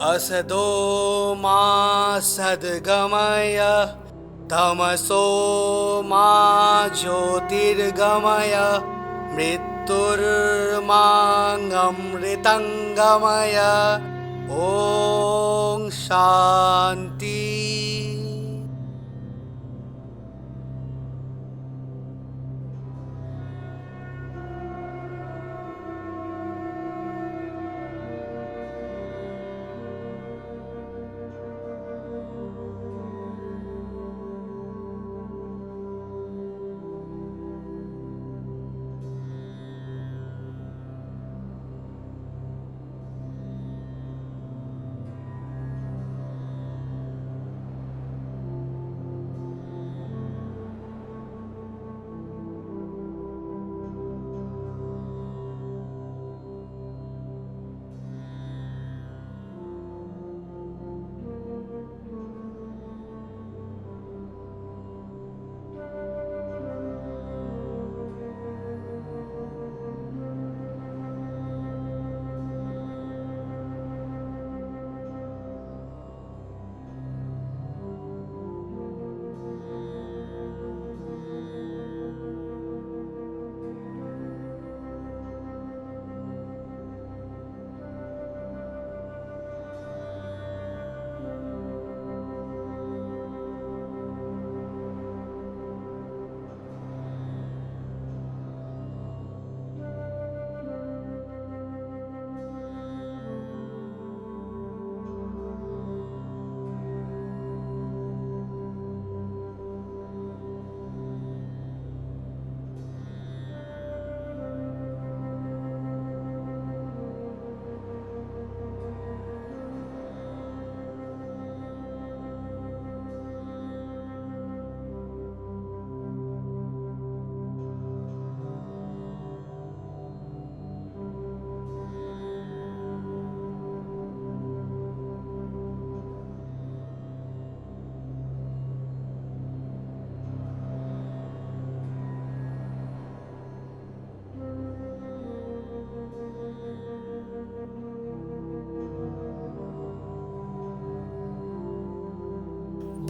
Asado मा सद्गमय तमसो मा ज्योतिर्गमय मृत्युर्मामृतंगमय। ओम शांति।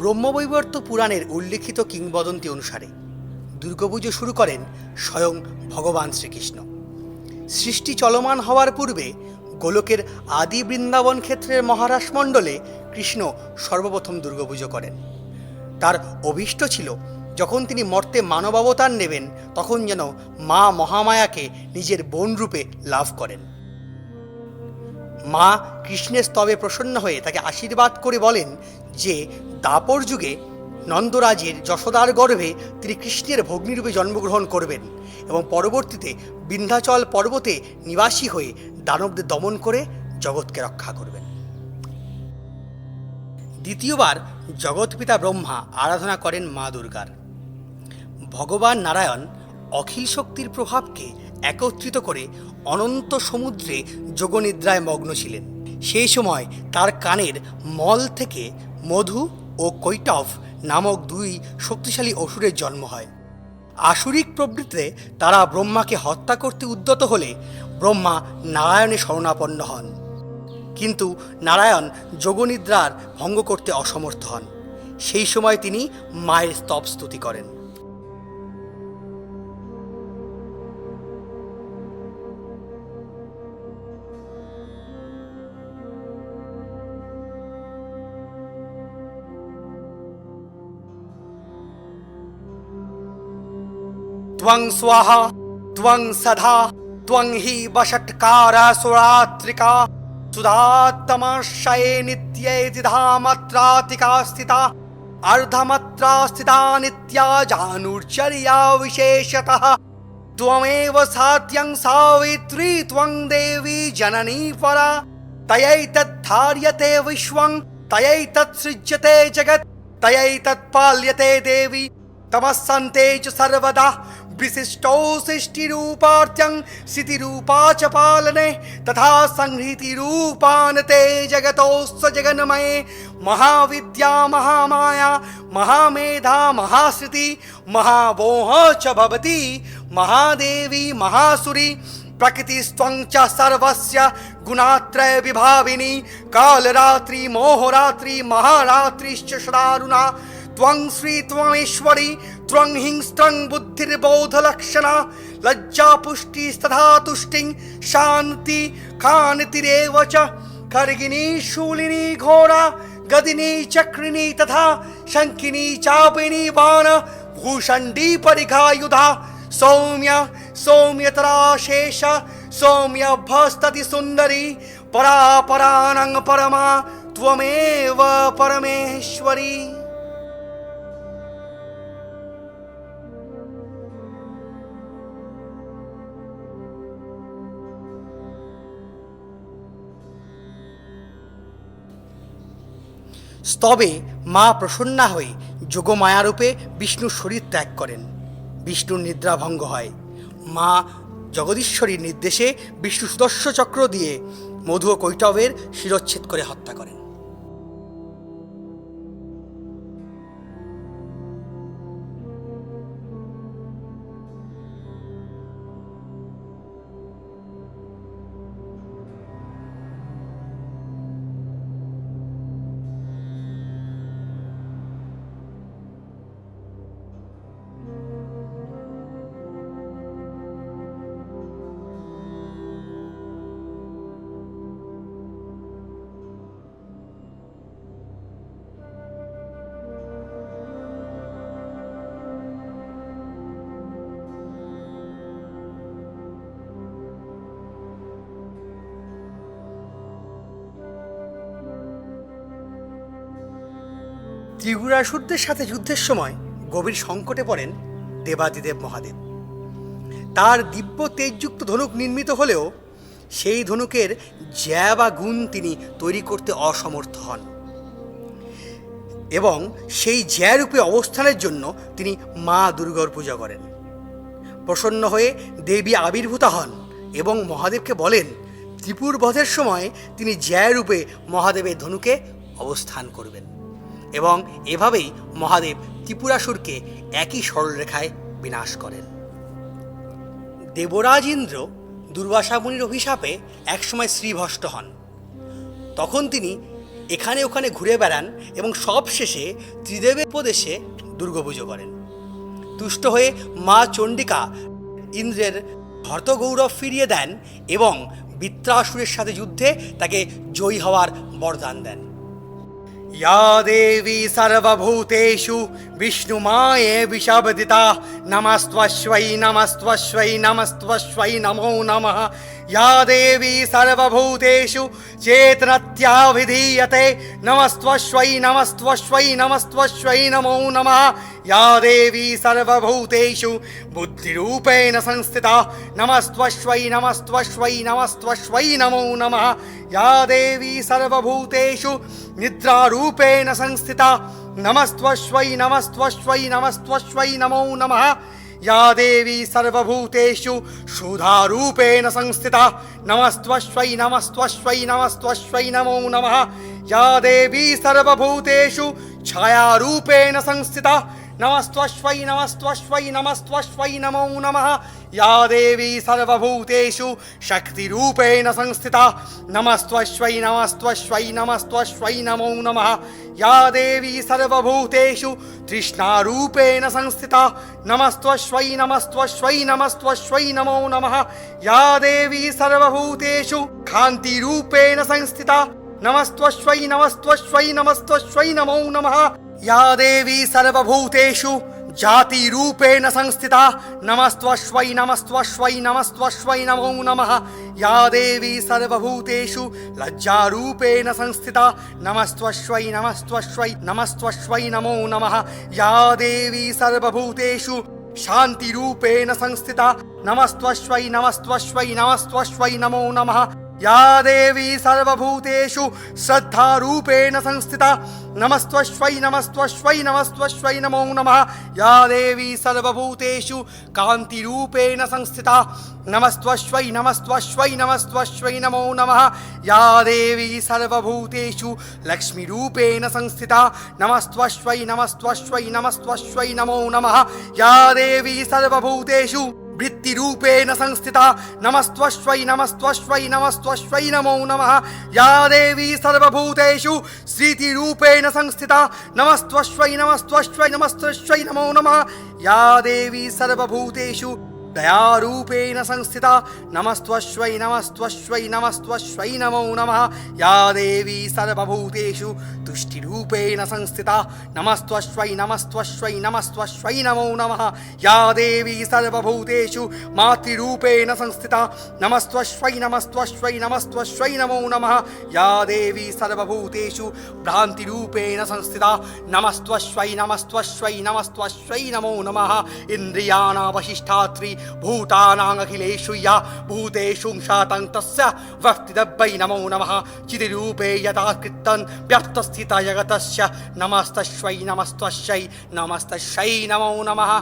ব্রহ্মবৈবর্ত পুরাণের উল্লিখিত কিংবদন্তি অনুসারে দুর্গাপুজো শুরু করেন স্বয়ং ভগবান শ্রীকৃষ্ণ। সৃষ্টি চলমান হওয়ার পূর্বে গোলকের আদি বৃন্দাবন ক্ষেত্রের মহারাস মণ্ডলে কৃষ্ণ সর্বপ্রথম দুর্গাপুজো করেন। তার অভীষ্ট ছিল যখন তিনি মর্তে মানবাবতার নেবেন তখন যেন মা মহামায়াকে নিজের বোন রূপে লাভ করেন। মা কৃষ্ণের স্তবে প্রসন্ন হয়ে তাকে আশীর্বাদ করে বলেন যে দাপর যুগে নন্দরাজের যশোদার গর্ভে তিনি কৃষ্ণের ভগ্নীরূপে জন্মগ্রহণ করবেন এবং পরবর্তীতে বিন্ধ্যাচল পর্বতে নিবাসী হয়ে দানবদের দমন করে জগৎকে রক্ষা করবেন। দ্বিতীয়বার জগৎপিতা ব্রহ্মা আরাধনা করেন মা দুর্গার। ভগবান নারায়ণ অখিল শক্তির প্রভাবকে একত্রিত করে অনন্ত সমুদ্রে যোগনিদ্রায় মগ্ন ছিলেন। সেই সময় তার কানের মল থেকে মধু ও কৈটভ নামক দুই শক্তিশালী অসুরের জন্ম হয়। আসুরিক প্রবৃত্তিতে তারা ব্রহ্মাকে হত্যা করতে উদ্যত হলে ব্রহ্মা নারায়ণের শরণাপন্ন হন, কিন্তু নারায়ণ যোগনিদ্রার ভঙ্গ করতে অসমর্থ হন। সেই সময় তিনি মায়ের স্তব স্তুতি করেন। त्वं स्वाहा त्वं सदा त्वं हि वषट्कारासुरात्रिका सुधात्तमशये नित्ये द्विधामात्रातिका स्थिता अर्धमात्रा स्थिता नित्या जानुर्चर्या विशेषतः त्वमेव सात्यं सावित्री त्वं देवी जननी परा तयैतद्धार्यते विश्वं तयैतत्सृज्यते जगत् तयैतत्पाल्यते देवी तमस्सन्ते च सर्वदा विशिष्टौ सृष्टिरूपार्थं स्थितिरूपा च पालने तथा संहृतिरूपानते जगतोऽस्य जगन्मये महाविद्या महामाया महामेधा महाश्रुति महामोह च भवति महादेवी महासुरी प्रकृतिस्त्वं च सर्वस्य गुणात्रय विभाविनी कालरात्रि मोहरात्रि महारात्रिश्च सदारुणा त्वं श्री त्वमेश्वरी त्वं हिंस्त्रं बुद्धिर्बोधलक्षणा लज्जा पुष्टिस्तथा तुष्टिं शान्ति खान्तिरेव च खर्गिनी शूलिनी घोरा गदिनी चक्रिणी तथा शंखिनी चापिनी बाण भूषण्डी परिघायुधा सौम्य सौम्यतरा शेष सौम्य भस्तति सुंदरी परा परानं परमा त्वमेव परमेश्वरी। স্তবে মা প্রসন্না হয়ে যোগমায়ারূপে বিষ্ণুর শরীর ত্যাগ করেন। বিষ্ণুর নিদ্রাভঙ্গ হয়। মা জগদীশ্বরীর নির্দেশে বিষ্ণু সুদর্শ চক্র দিয়ে মধু ও কৈটবের শিরচ্ছেদ করে হত্যা করেন। ত্রিগুণাসুরদের সাথে যুদ্ধের সময় গভীর সংকটে পড়েন দেবাদিদেব মহাদেব। তার দিব্য তেজযুক্ত ধনুক নির্মিত হলেও সেই ধনুকের জ্যা বা গুণ তিনি তৈরি করতে অসমর্থ হন এবং সেই জ্যা রূপে অবস্থানের জন্য তিনি মা দুর্গার পূজা করেন। প্রসন্ন হয়ে দেবী আবির্ভূতা হন এবং মহাদেবকে বলেন ত্রিপুর বধের সময় তিনি জ্যা রূপে মহাদেবের ধনুকে অবস্থান করবেন এবং এভাবেই মহাদেব ত্রিপুরাসুরকে একই সরলরেখায় বিনাশ করেন। দেবরাজ ইন্দ্র দুর্বাসা মুনির অভিশাপে একসময় শ্রীভষ্ট হন। তখন তিনি এখানে ওখানে ঘুরে বেড়ান এবং সবশেষে ত্রিদেবের উপদেশে দুর্গাপুজো করেন। তুষ্ট হয়ে মা চণ্ডিকা ইন্দ্রের হর্তগৌরব ফিরিয়ে দেন এবং বৃত্রাসুরের সাথে যুদ্ধে তাকে জয়ী হওয়ার বরদান দেন। या देवी सर्वभूतेषु विष्णुमाये विशब्दिता नमस्त्वश्वै नमस्त्वश्वै नमस्त्वश्वै नमो नमः। या देवी सर्वभूतेषु चेतनत्या विधीयते नमस्त्वश्वै नमस्त्वश्वै नमस्त्वश्वै नमो नमः। या देवी सर्वभूतेषु बुद्धिरूपेण संस्थिता नमस्त्वश्वै नमस्त्वश्वै नमस्त्वश्वै नमो नमः। या देवी सर्वभूतेषु निद्रारूपेण संस्थिता नमस्त्वश्वै नमस्त्वश्वै नमस्त्वश्वै नमो नमः। या देवी सर्वभूतेषु क्षुधारूपेण संस्थिता नमस्त्वश्वै नमस्त्वश्वै नमस्त्वश्वै नमो नमः। या देवी सर्वभूतेषु छायारूपेण संस्थिता नमस्त्वश्वै नमस्त्वश्वै नमस्त्वश्वै नमो नमः। या देवी सर्वभूतेषु शक्तिरूपेण संस्थिता नमस्त्वश्वै नमस्त्वश्वै नमस्त्वश्वै नमो नमः। या देवी सर्वभूतेषु तृष्णारूपेण संस्थिता नमस्त्वश्वै नमस्त्वश्वै नमस्त्वश्वै नमो नमः। या देवी सर्वभूतेषु कान्तिरूपेण संस्थिता नमस्त्वश्वै नमस्त्वश्वै नमस्त्वश्वै नमो नमः। या देवी सर्वभूतेषु जातिरूपेण संस्थिता नमस्त्वश्वै नमस्त्वश्वै नमस्त्वश्वै नमो नमः। या देवी सर्वभूतेषु लज्जारूपेण संस्थिता नमस्त्वश्वै नमस्त्वश्वै नमस्त्वश्वै नमो नमः। या देवी सर्वभूतेषु शान्तिरूपेण संस्थिता नमस्त्वश्वै नमस्त्वश्वै नमस्त्वश्वै नमो नमः। या देवी सर्वभूतेषु श्रद्धारूपेण संस्थिता नमस्त्वश्वै नमस्त्वश्वै नमस्त्वश्वै नमो नमः। या देवी सर्वभूतेषु कान्तिरूपेण संस्थिता नमस्त्वश्वै नमस्त्वश्वै नमस्त्वश्वै नमो नमः। या देवी सर्वभूतेषु लक्ष्मीरूपेण संस्थिता नमस्त्वश्वै नमस्त्वश्वै नमस्त्वश्वै नमो नमः। या देवी सर्वभूतेषु वृत्तिरूपेण संस्थिता नमस्त्वश्वै नमस्त्वश्वै नमस्त्वश्वै नमो नमः या देवी सर्वभूतेषु श्रीतिरूपेण संस्थिता नमस्त्वश्वै नमस्त्वश्वै नमस्त्वश्वै नमो नमः या देवी सर्वभूतेषु दयारूपेण संस्थिता नमस्त्वश्वै नमस्त्वश्वै नमस्त्वश्वै नमो नमः या देवी सर्वभूतेषु तुष्टिरूपेण संस्थिता नमस्त्वश्वै नमस्त्वश्वै नमस्त्वश्वै नमो नमः या देवी सर्वभूतेषु मातृरूपेण संस्थिता नमस्त्वश्वै नमस्त्वश्वै नमस्त्वश्वै नमो नमः या देवी सर्वभूतेषु भ्रान्तिरूपेण संस्थिता नमस्त्वश्वै नमस्त्वश्वै नमस्त्वश्वै नमो नमः इन्द्रियाणावशिष्टात्रि भूतानाखिलेषु या भूतेषु शातं तस्य वक्तिदब्बै नमो नमः चितिरूपे यथा कृतं व्यक्तस्थिता जगतस्य नमस्तस्यै नमस्तस्यै नमस्तस्यै नमो नमः।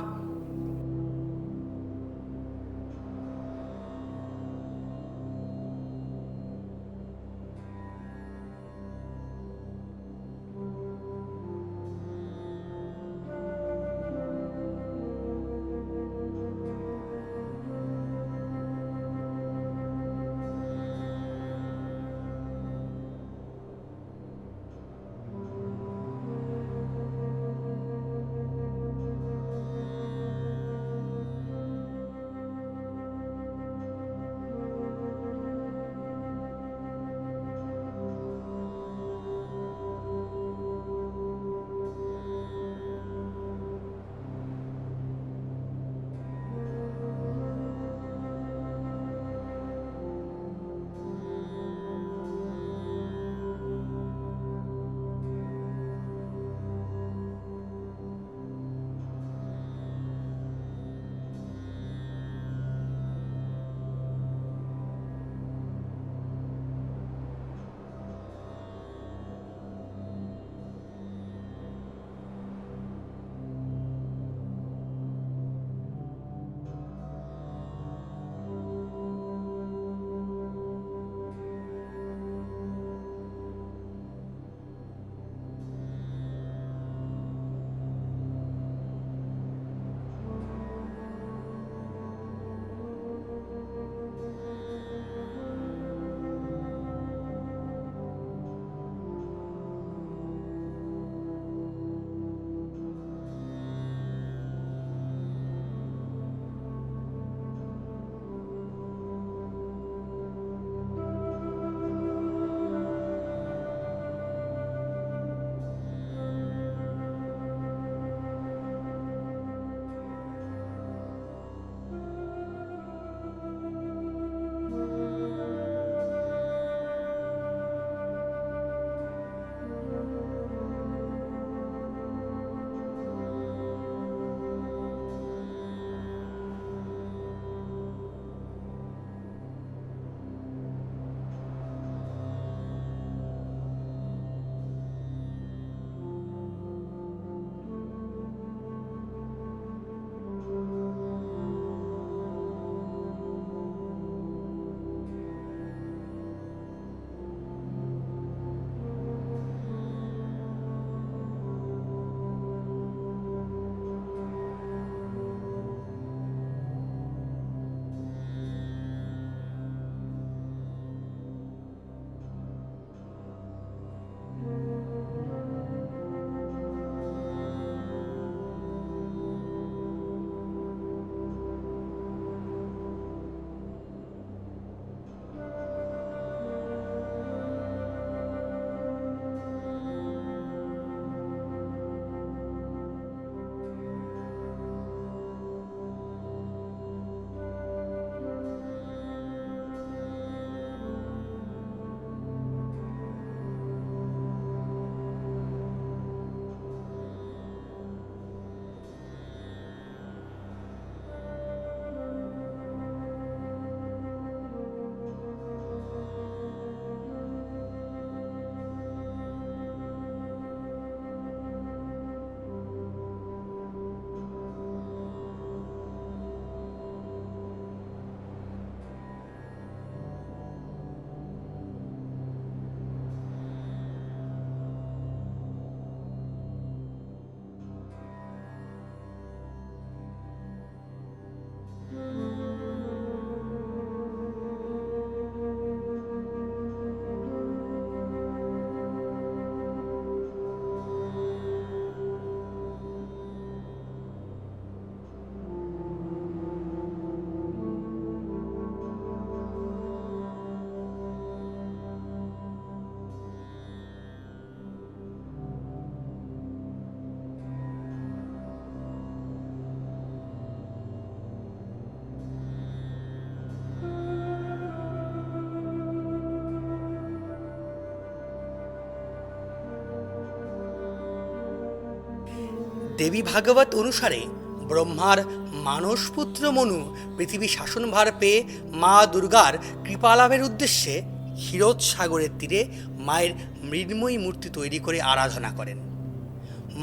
দেবী ভাগবত অনুসারে ব্রহ্মার মানসপুত্র মনু পৃথিবী শাসনভার পেয়ে মা দুর্গার কৃপালাভের উদ্দেশ্যে ক্ষীরোদসাগরের তীরে মায়ের মৃন্ময়ী মূর্তি তৈরি করে আরাধনা করেন।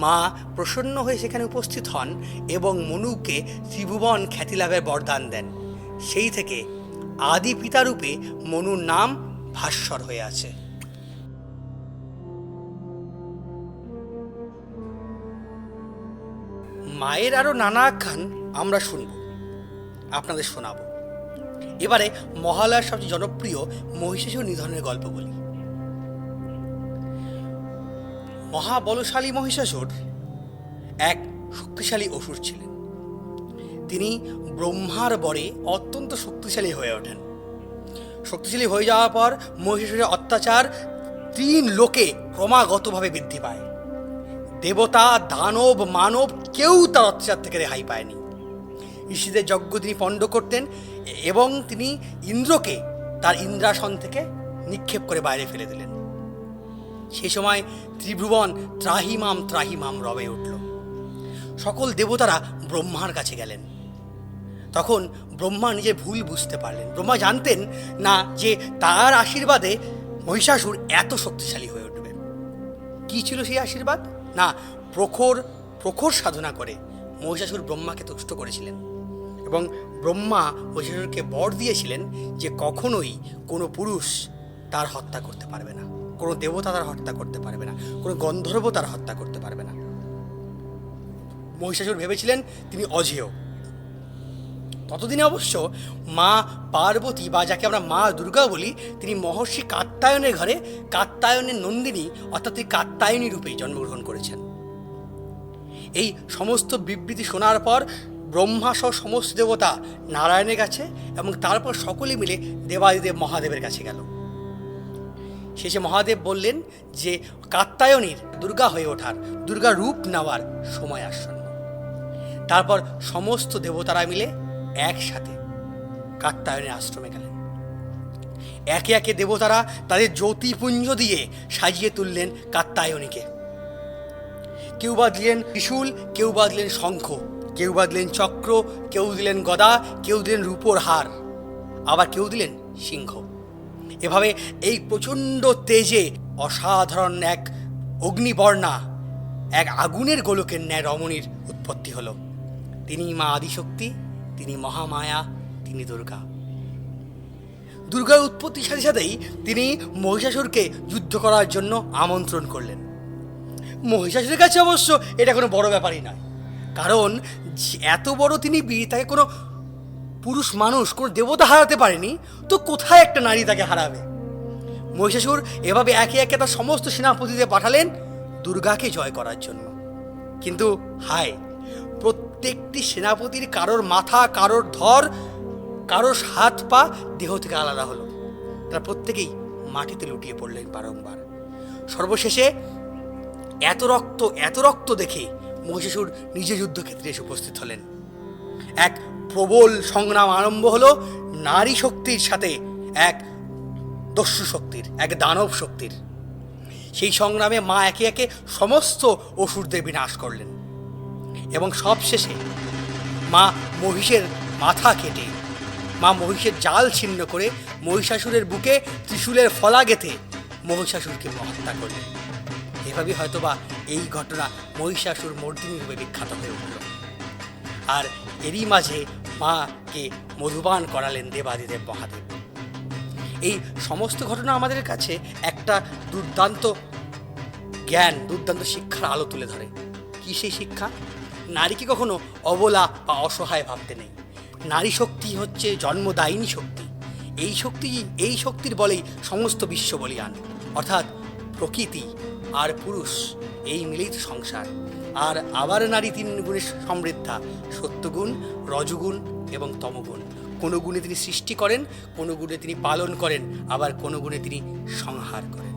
মা প্রসন্ন হয়ে সেখানে উপস্থিত হন এবং মনুকে ত্রিভুবন খ্যাতিলাভের বরদান দেন। সেই থেকে আদি পিতারূপে মনুর নাম ভাস্বর হয়ে আছে। মায়ের আরও নানা আখ্যান আমরা শুনব, আপনাদের শোনাব। এবারে মহালয়ার সবচেয়ে জনপ্রিয় মহিষাসুর নিধনের গল্প বলি। মহাবলশালী মহিষাসুর এক শক্তিশালী অসুর ছিলেন। তিনি ব্রহ্মার বরে অত্যন্ত শক্তিশালী হয়ে ওঠেন। শক্তিশালী হয়ে যাওয়ার পর মহিষাসুরের অত্যাচার 3 লোকে ক্রমাগতভাবে বৃদ্ধি পায়। দেবতা, দানব, মানব কেউ তার অত্যাচার থেকে রেহাই পায়নি। ঋষিদের যজ্ঞ তিনি পণ্ড করতেন এবং তিনি ইন্দ্রকে তার ইন্দ্রাসন থেকে নিক্ষেপ করে বাইরে ফেলে দিলেন। সে সময় ত্রিভুবন ত্রাহিমাম ত্রাহিমাম রবে উঠল। সকল দেবতারা ব্রহ্মার কাছে গেলেন। তখন ব্রহ্মা নিজের ভুল বুঝতে পারলেন। ব্রহ্মা জানতেন না যে তার আশীর্বাদে মহিষাসুর এত শক্তিশালী হয়ে উঠবে। কী ছিল সেই আশীর্বাদ? না, প্রখর সাধনা করে মহিষাসুর ব্রহ্মাকে তুষ্ট করেছিলেন এবং ব্রহ্মা মহিষাসুরকে বর দিয়েছিলেন যে কখনোই কোনো পুরুষ তার হত্যা করতে পারবে না, কোনো দেবতা তার হত্যা করতে পারবে না, কোনো গন্ধর্ব তার হত্যা করতে পারবে না। মহিষাসুর ভেবেছিলেন তিনি অজেয়। ততদিনে অবশ্য মা পার্বতী, বা যাকে আমরা মা দুর্গা বলি, তিনি মহর্ষি কাত্যায়নের ঘরে কাত্যায়নের নন্দিনী অর্থাৎ তিনি কাত্যায়নী রূপেই জন্মগ্রহণ করেছেন। এই সমস্ত বিবৃতি শোনার পর ব্রহ্মা সহ সমস্ত দেবতা নারায়ণের কাছে এবং তারপর সকলে মিলে দেবাদিদেব মহাদেবের কাছে গেল। শেষে মহাদেব বললেন যে কাত্যায়নীর দুর্গা হয়ে ওঠার, দুর্গা রূপ নেওয়ার সময় আসন্ন। তারপর সমস্ত দেবতারা মিলে একসাথে কাত্যায়নের আশ্রমে গেলেন। একে একে দেবতারা তাদের জ্যোতিপুঞ্জ দিয়ে সাজিয়ে তুললেন কাত্যায়নীকে। কেউ বা দিলেন ত্রিশূল, কেউ বা দিলেন শঙ্খ, কেউ বা দিলেন চক্র, কেউ দিলেন গদা, কেউ দিলেন রূপোর হার, আবার কেউ দিলেন সিংহ। এভাবে এই প্রচণ্ড তেজে অসাধারণ এক অগ্নিবর্ণা, এক আগুনের গোলকের ন্যায় রমণীর উৎপত্তি হলো। তিনি মা আদিশক্তি, তিনি মহামায়া, তিনি দুর্গা। দুর্গার উৎপত্তির সাথে সাথেই তিনি মহিষাসুরকে যুদ্ধ করার জন্য আমন্ত্রণ করলেন। মহিষাসুরের কাছে অবশ্য এটা কোনো বড় ব্যাপারই নয়, কারণ এত বড় তিনি বীর, তাকে কোনো পুরুষ মানুষ, কোনো দেবতা হারাতে পারেনি, তো কোথায় একটা নারী তাকে হারাবে? মহিষাসুর এভাবে একে একে তার সমস্ত সেনাপতিদের পাঠালেন দুর্গাকে জয় করার জন্য। কিন্তু হায়, প্রত্যেকটি সেনাপতির কারোর মাথা, কারোর ধর, কারোর হাত পা দেহ থেকে আলাদা হলো। তারা প্রত্যেকেই মাটিতে লুটিয়ে পড়লেন বারংবার। সর্বশেষে এত রক্ত দেখে মহিষাসুর নিজে যুদ্ধক্ষেত্রে এসে উপস্থিত হলেন। এক প্রবল সংগ্রাম আরম্ভ হলো নারী শক্তির সাথে এক দস্যু শক্তির, এক দানব শক্তির। সেই সংগ্রামে মা একে একে সমস্ত অসুরদের বিনাশ করলেন এবং সবশেষে মা মহিষের মাথা কেটে, মা মহিষের জাল ছিন্ন করে মহিষাসুরের বুকে ত্রিশূলের ফলা গেঁথে মহিষাসুরকে হত্যা করলেন। এভাবেই হয়তোবা এই ঘটনা মহিষাসুর মর্দিনী রূপে বিখ্যাত হয়ে উঠল। আর এরই মাঝে মাকে মধুপান করালেন দেবাদিদেব মহাদেব। এই সমস্ত ঘটনা আমাদের কাছে একটা দুর্দান্ত জ্ঞান, দুর্দান্ত শিক্ষার আলো তুলে ধরে। কি সেই শিক্ষা? নারীকে কখনো অবলা বা অসহায় ভাবতে নেই। নারী শক্তি হচ্ছে জন্মদায়িনী শক্তি। এই শক্তির বলেই সমস্ত বিশ্ব বলিয়ান, অর্থাৎ প্রকৃতি আর পুরুষ এই মিলিত সংসার। আর আবার নারী 3 গুণে সমৃদ্ধা: সত্যগুণ, রজগুণ এবং তমগুণ। কোনো গুণে তিনি সৃষ্টি করেন, কোনো গুণে তিনি পালন করেন, আবার কোনো গুণে তিনি সংহার করেন।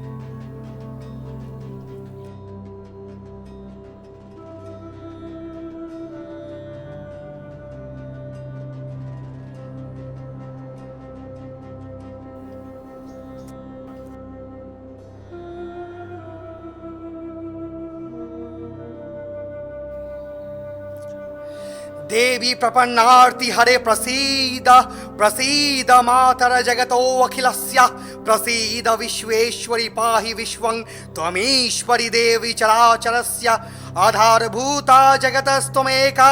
देवी प्रपन्नार्ति हरे प्रसीद प्रसीद मातर जगतो अखिलस्य प्रसीद विश्वेश्वरि पाहि विश्वं त्वमीश्वरि देवी चराचरस्य आधारभूता जगतस्त्वमेका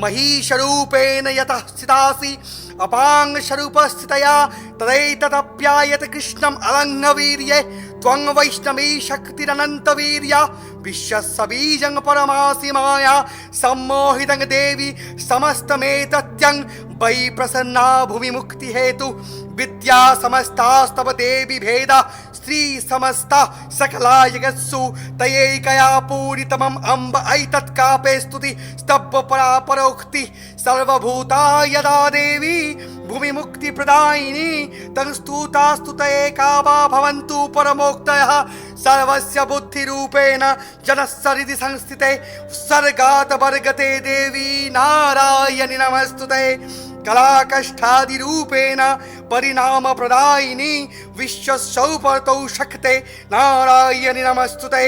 महिषरूपेण यतः स्थितासि अपाङ्गस्वरूपस्थितया तदैतदप्यायत कृष्णम् अलङ्घवीर्ये त्वं वैष्णवी शक्तिरनन्तवीर्या विश्वस्य बीजं परमासि माया सम्मोहितं देवी समस्तमेतत्यं वै प्रसन्ना भुवि मुक्ति हेतु विद्या समस्तास्तव देवी भेदा स्त्री समस्ता सकला जगत्सु तयैकया पूरितमम् अम्ब ऐतत्कापे स्तुति स्तब्ध परापरोक्ति सर्वभूता यदा देवी भूमि मुक्ति प्रदायिनी तं स्तुता स्तुतये वा भवन्तु परमोक्तयः सर्वस्य बुद्धिरूपेण जनस्सरिति संस्थिते सर्गात् वर्गते देवी नारायणि नमस्तुते कलाकष्ठादिरूपेण परिणामप्रदायिनी विश्वसौपर्तौ शक्ते नारायणि नमस्तुते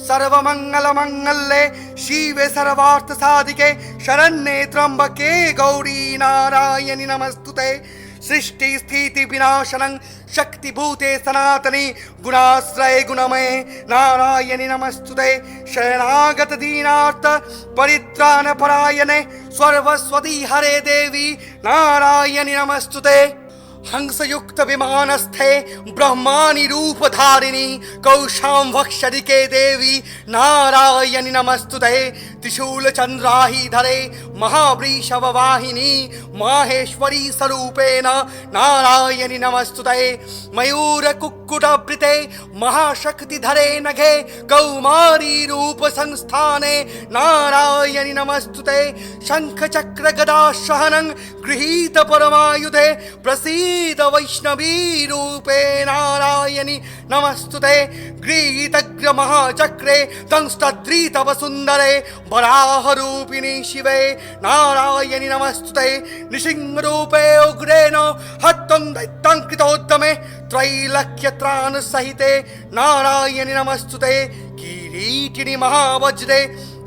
सर्वमङ्गलमङ्गल्ये शिवे सर्वार्थसाधिके शरण्ये त्र्यम्बके गौरी नारायणि नमस्तुते सृष्टि स्थिति विनाशनं शक्तिभूते सनातनी गुणाश्रये गुणमये नारायणि नमस्तुते शरणागत दीनार्थ परित्राणपरायणे सर्वस्वती हरे देवी नारायणि नमस्तुते हंसयुक्त विमानस्थे ब्रह्माणि रूपधारिणी कौशाम्भक्षरिके देवी नारायणि नमस्तुते त्रिशूलचन्द्राहिधरे महावृषभवाहिनी माहेश्वरी स्वरूपेण नारायणि नमस्तुते मयूरकुक्कुटवृते महाशक्तिधरे नघे कौमारी रूपसंस्थाने नारायणि नमस्तुते शङ्खचक्रगदाशहनं गृहीत परमायुधे प्रसीद वैष्णवी रूपे नारायणि नमस्तुते गृहीतग्र महाचक्रे दंष्टद्रीतव सुन्दरे वराहरूपिणी शिवे नारायणि नमस्तुते नृसिंहरूपे उग्रेण हत्वं दैत्यं कृतोद्यमे त्रैलक्यत्राणसहिते नारायणि नमस्तुते किरीटिनि महावज्रे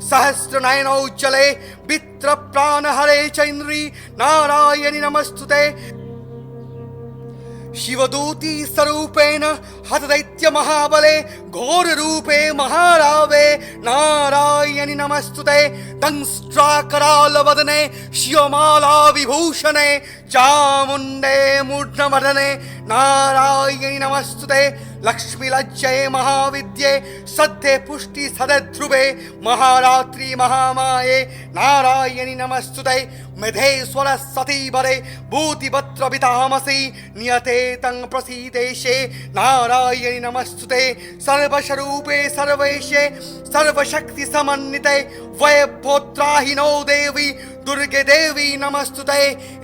सहस्रनयनौज्जले वित्रप्राणहरे चैन्द्री नारायणि नमस्तुते शिवदूती स्वरूपेण हतदैत्य महाबले घोर रूपे महारावे नारायणि नमस्तुते दंष्ट्राकराल वदने शिवमाला विभूषणे चामुण्डे मूर्धवदने नारायणि नमस्तुते लक्ष्मी लज्जये महाविद्ये सद्ये पुष्टि सदध्रुवे महारात्रि महामाये नारायणि नमस्तुते मेधेश्वर सतीवरे भूतिभद्र वितामसि नियते तं प्रसीदेशे नारायणि नमस्तुते सर्वस्वरूपे सर्वेशे सर्वशक्ति समन्विते वैभोत्राहिनो देवी दुर्गे देवी नमस्तुते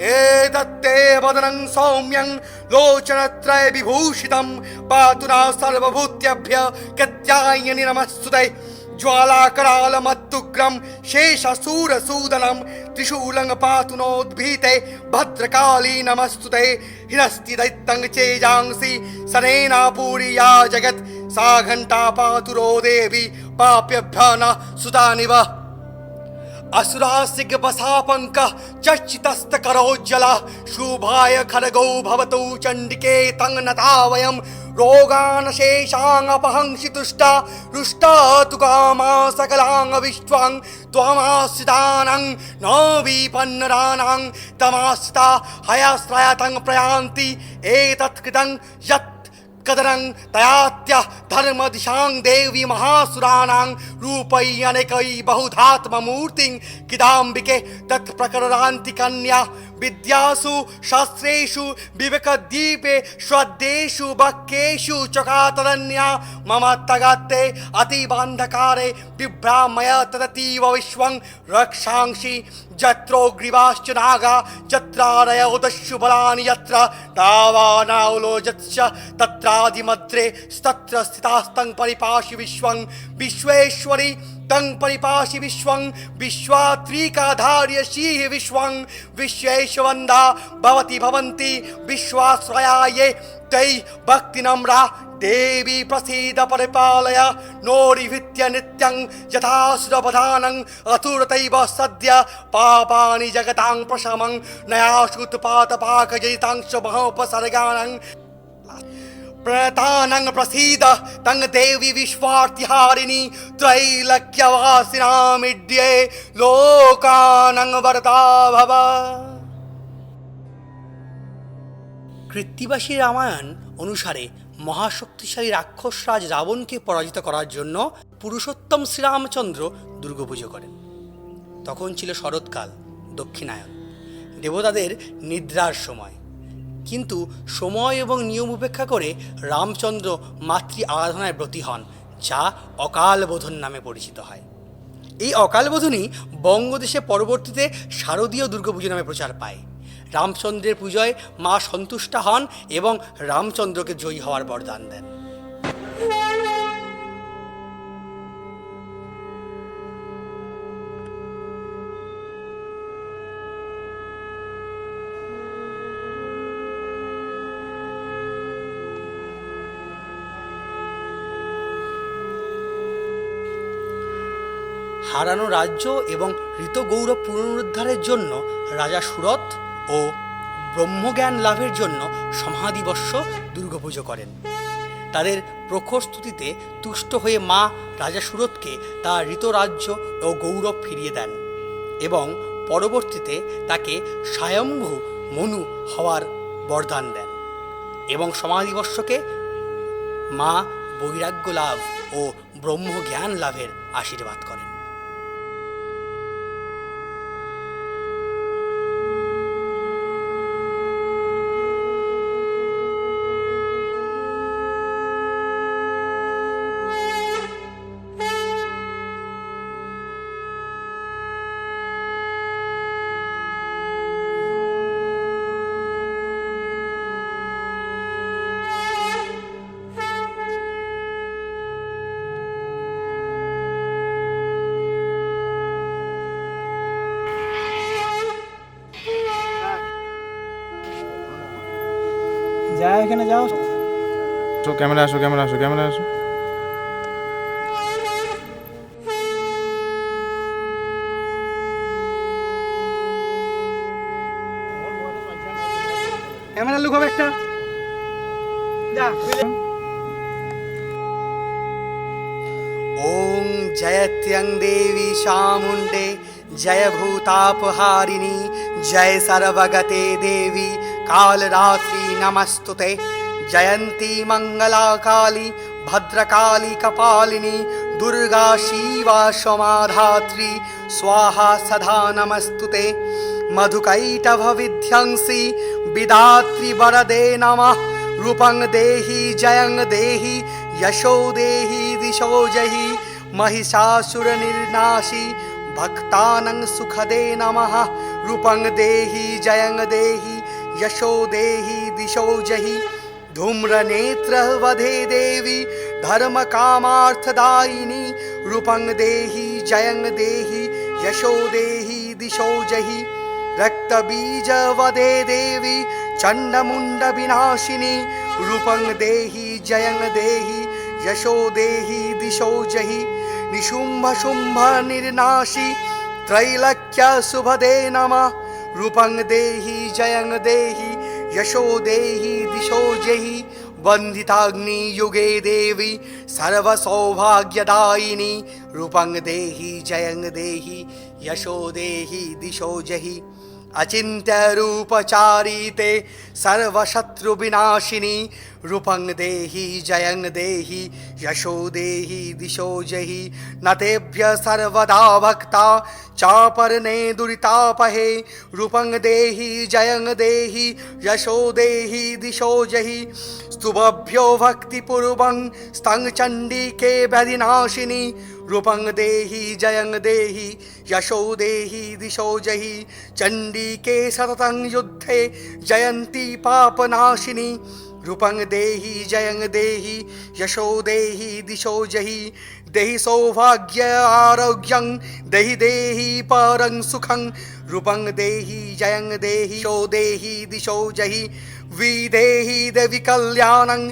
एतत्ते वदनं सौम्यं लोचनत्रय विभूषितं पातु नः सर्वभूतेभ्यः कात्यायनि नमस्तुते ज्वालाकरालमत्तुग्रं शेषसूरसूदनं त्रिशूलं पातु नोद्भीते भद्रकाली नमस्तुते हिरस्ति दैत्यं चेजांसि सनेनापूरिया जगत् सा घण्टा पातु रो देवी पाप्यभ्यः न सुतानिव असुरासिग बसापंक चर्चितस्तकरोज्ज्वला शुभाय खड्गौ भवतु चण्डिके तं नता वयं रोगान् शेषान् अपहंसि तुष्टा रुष्टा तु कामा सकलाङ्गविश्वां त्वमाश्रितानां न विपन्नराणां तमाश्रिता हयाश्रयतं प्रयान्ति एतत् कृतं यत् कदरं तयात्य धर्मदिशां देवी महासुराणां रूपै अनेकै बहुधात्ममूर्तिं किदाम्बिके तत्प्रकरान्ति कन्या विद्यासु शास्त्रेषु विवेकदीपे श्रद्धेषु वाक्येषु चकातरन्या मम तगत्ते अतीवान्धकारे बिभ्रामय तदतीव विश्वं रक्षांसि जत्रोग्रीवाश्च नागा जत्रारयो दस्यु बलानि यत्र दावानावलोजत्स तत्रादिमद्रे तत्र स्थितास्तं परिपाशि विश्वं विश्वेश्वरि तं परिपाशि विश्वं विश्वात्रिकाधार्यसीः विश्वं विश्वेशवन्दा भवति भवन्ति विश्वाश्रया ये तै भक्तिनम्रा देवी प्रसीद परिपालय नोरिभित्य नित्यं यथासुरवधानं अतुरतैव सद्य पापानि जगतां प्रशमं नयाशुत्पातपाकजयितांश महोपसर्गानं प्रणतानं प्रसीद तं देवी विश्वार्तिहारिणी त्रैलक्यवासिनामिड्ये लोकानं वरदा भव। কৃত্তিবাসী রামায়ণ অনুসারে মহাশক্তিশালী রাক্ষসরাজ রাবণকে পরাজিত করার জন্য পুরুষোত্তম শ্রীরামচন্দ্র দুর্গাপুজো করেন। তখন ছিল শরৎকাল, দক্ষিণায়ন, দেবতাদের নিদ্রার সময়। কিন্তু সময় এবং নিয়ম উপেক্ষা করে রামচন্দ্র মাতৃ আরাধনায় ব্রতী হন, যা অকাল বোধন নামে পরিচিত হয়। এই অকাল বোধনই বঙ্গদেশে পরবর্তীতে শারদীয় দুর্গাপুজো নামে প্রচার পায়। রামচন্দ্রের পূজায় মা সন্তুষ্টা হন এবং রামচন্দ্রকে জয়ী হওয়ার বরদান দেন। হারানো রাজ্য এবং ঋতগৌরব পুনরুদ্ধারের জন্য রাজা সুরথ ও ব্রহ্মজ্ঞান লাভের জন্য সমাধিবর্ষ দুর্গাপুজো করেন। তাদের প্রখর স্তুতিতে তুষ্ট হয়ে মা রাজা সুরথকে তার ঋতরাজ্য ও গৌরব ফিরিয়ে দেন এবং পরবর্তীতে তাকে স্বয়ম্ভু মনু হওয়ার বরদান দেন এবং সমাধিবর্ষকে মা বৈরাগ্য লাভ ও ব্রহ্মজ্ঞান লাভের আশীর্বাদ করেন। যাও এখানে যাও, তো ক্যামেরা আসো, ক্যামেরা আসো, ক্যামেরা আসো। ক্যামেরা লুক হবে একটা, যা। ওং জয়ত্যং দেবী চামুণ্ডে জয় ভূতাপহারিণী জয় সর্বগতে দেবী কালরাত্রি নমস্তুতে জয়ন্তী মঙ্গলা কালী ভদ্রকালী কপালিনী দুর্গা শিবা সমাধাত্রী স্বাহা সদা নমস্তুতে মধুকৈটভ বিধ্বংসী বিদাত্রী বরদে নমঃ রূপং দেহি জয়ং দেহি यशो देहि दिशो जहि महिषासुर निर्नाशी भक्तानं सुखदे नमः रूपं देहि जयं देहि यशो देहि दिशो जहि धूम्रनेत्र वधे देवी धर्म कामार्थदायिनी रूपं देहि जयं देहि यशो देहि दिशो जहि रक्तबीज वधे देवी चण्डमुण्ड विनाशिनी रूपं देहि जयं देहि यशो देहि दिशो जहि निशुम्भ शुम्भ निर्नाशी त्रैलक्य शुभदे नमः रूपं देहि जयं देहि यशो देहि दिशो जहि वन्दिताग्नि युगे देवी सर्वसौभाग्यदायिनी रूपं देहि जयं देहि यशो देहि दिशो जहि अचिन्त्य रूपचारिते सर्वशत्रु विनाशिनी रूपं देहि जयं देहि यशो देहि दिशो जहि नतेभ्य सर्वदा भक्ता चापरने दुरितापहे रूपं देहि जयं देहि यशो देहि दिशो जहि स्तुभ्यो भक्तिपूर्वं स्तंग चण्डिके व्याधिनाशिनी रूपं देहि जयं देहि यशो देहि दिशो जहि चण्डिके सततं युद्धे जयन्ती पापनाशिनी रूपं देहि जयं देहि यशो देहि दिशो जहि देहि सौभाग्य आरोग्यं देहि देहि परं सुखं रूपं देहि जयं देहि यशो देहि दिशो जहि विदेहि देवि कल्याणं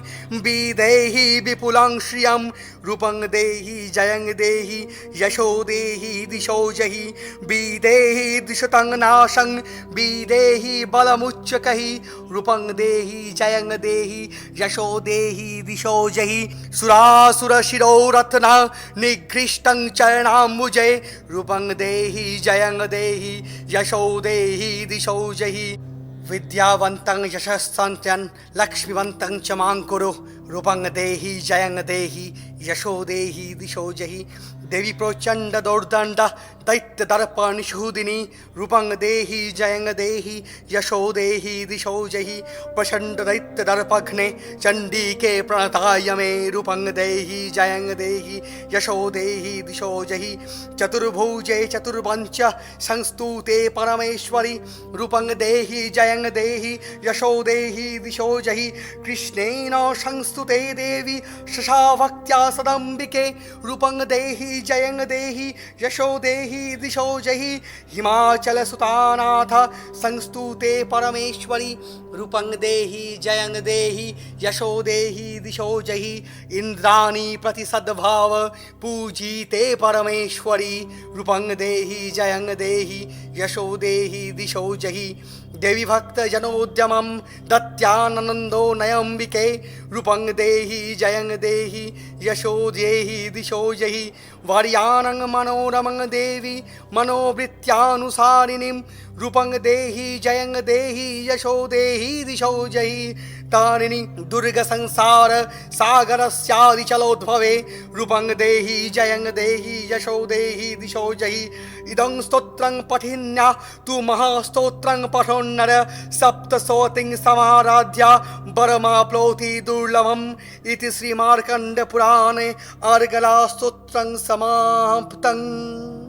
विदेहि विपुलं श्रियं रूपं देहि जयं देहि यशो देहि दिशो जहि विदेहि दिशतं नाशं विदेहि बलमुच्चकहि रूपं देहि जयं देहि यशो देहि दिशो जहि सुरासुरशिरोरत्न निघृष्टं चरणाम्बुजे रूपं देहि जयं देहि यशो देहि दिशो जहि विद्यावन्तं यशस्सन्त्यं लक्ष्मीवन्तं च मां कुरु रूपं देहि जयं देहि यशो देहि दिशो जहि देवी प्रचण्ड दोर्दण्ड दैत्यदर्पनिषूदिनी रूपं देहि जयं देहि यशो देहि दिशो जहि प्रचण्ड दैत्यदर्पघ्ने चण्डीके प्रणताय मे रूपं देहि जयं देहि यशो देहि दिशो जहि चतुर्भुजे चतुर्वंच संस्तुते परमेश्वरि रूपं देहि जयं देहि यशो देहि दिशो जहि कृष्णेन संस्तुते देवी शशाभक्त्या सदम्बिके रूपं देहि जयं देहि यशो देहि दिशो जहि हिमाचलसुतानाथ संस्तुते परमेश्वरि रूपं देहि जयं देहि यशो देहि दिशो जहि इन्द्राणि प्रति सद्भाव पूजिते परमेश्वरि रूपं देहि जयं देहि यशो देहि दिशो जहि देवी भक्तजनोद्यमं दत्यानन्दो नयम्बिके रूपं देहि जयं देहि यशो देहि दिशो जहि वार्याणं मनोरमं देवी मनोवृत्त्यानुसारिणीं रूपं देहि जयं देहि यशो देहि दिशो जहि तारिणि दुर्गसंसार सागरस्यादिचलोद्भवे रूपं देहि जयं देहि यशो देहि दिशो जहि इदं स्तोत्रं पठिन्या तु महास्तोत्रं पठोन्नर सप्तशोतिं समाराध्य वरमाप्नोति दुर्लभम् इति श्रीमार्कण्डपुराणे अर्गलास्तोत्रं समाप्तम्।